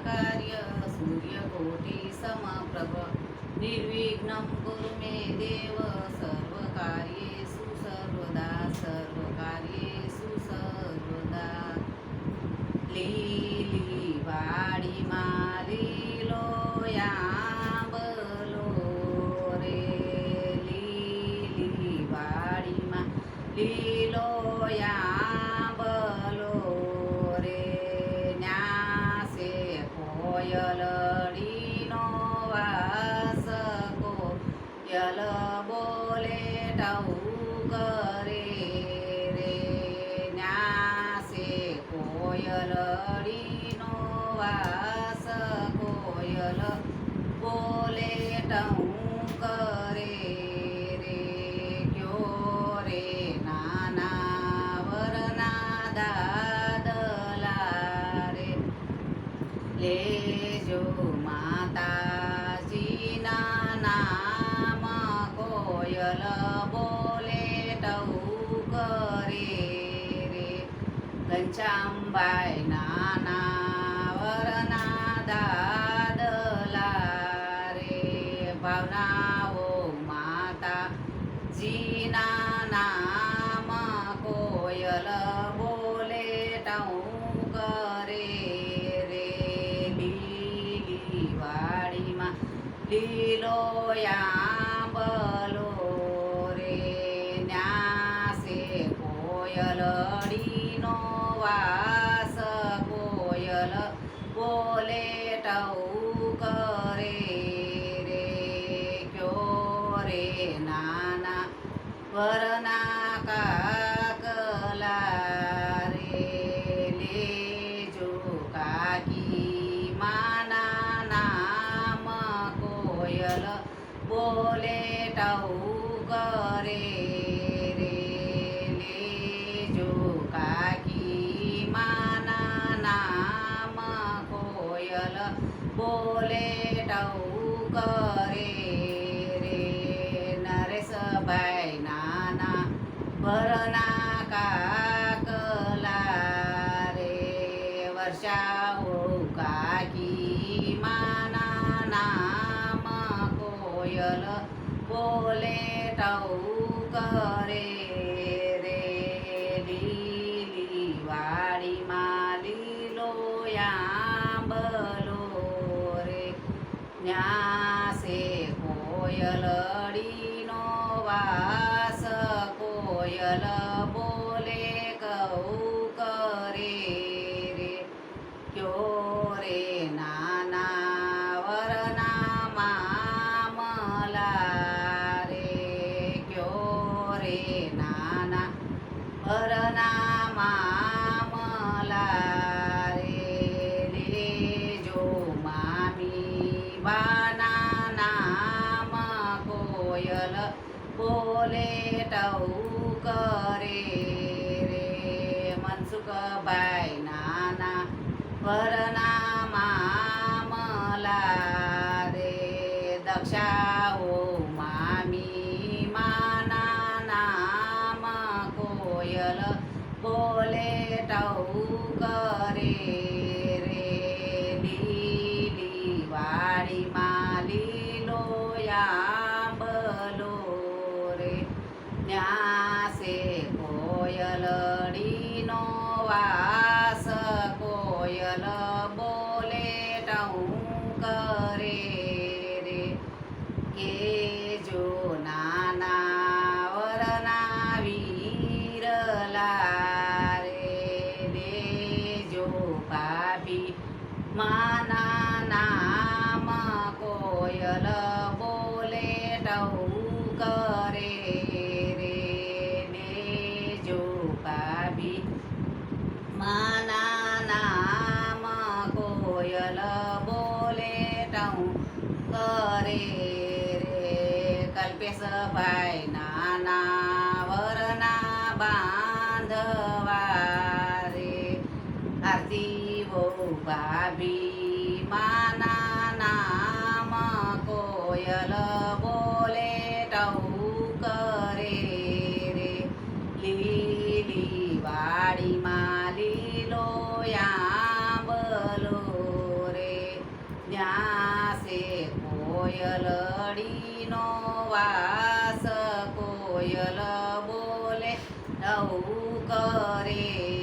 कार्य सूर्यकोटि समप्रभ निर्विघ्नं कुरु मे देव सर्वकार्येषु सर्वदा सर्वकार्येषु सर्वदा લીલી વાડીમાં લીલો આંબલો રે લીલી વાડીમાં લીલો આંબલો રે ન્યાસે કોયલડીનો વાસ કોયલ બોલે ટહુક રે રે ન્યાસે કોયલડીનો વાસ કોયલ બોલે ટહુક રે રે ક્યો રે નાના વરના દાદલા રે લેજો માતાજીના નામ કોયલ બોલે ટહુક રે રે ઘનશ્યામભાઈ નાના વરના દાદલા રે ભાવનાઓ માતાજીના નામ કોયલ બોલે ટહુક રે રે લીલી વાડીમાં લીલો આંબલો રે ન્યાસે કોયલડીનો વાસ કોયલ બોલે ટહુક રે રે ક્યો રે નાના વરના કાકલા રે લેજો કાકી માના નામ કોયલ બોલે ટહુક રે રે લેજો કાકી માના નામ કોયલ બોલે ટહુક રે રે નરેશભાઈ નાના વરના કાકલા રે વર્ષાઓ કાકી માના નામ કોયલ બોલે ટહુક રે રે લીલી વાડીમાં લીલો આંબલો રે ન્યાસે કોયલડીનો વાસ કોયલ બોલે કૌક રે રે ક્યો રે નાના વરના મામલા રે ક્યો રે નાના વરના મામલા રે લેજો મામી બાના નામ કોયલ બોલે ટહુક રે રે મનસુખભાઈ નાના વરના મામલા રે દક્ષાઓ મામી માના નામ કોયલ બોલે ટહુક રે રે લીલી વાડીમાં લીલો આંબલો રે ન્યાસે કોયલડીનો વાસ કોયલ બોલે ટહુક રે રે કેજો નાના વરના વીરલા રે લેજો ભાભી માના નામ કોયલ બોલે ટહુક રે રે લેજો ભાભી માના નામ કોયલ બોલે ટહુક રે રે કલ્પેશભાઈ નાના વરના બાંધવા રે આરતી વહુ ભાભી માના નામ કોયલ બોલે ટહુક રે રે લીલી વાડીમાં લીલો આંબલો રે છે કોયલડીનો વાસ, કોયલ બોલે નવું કરે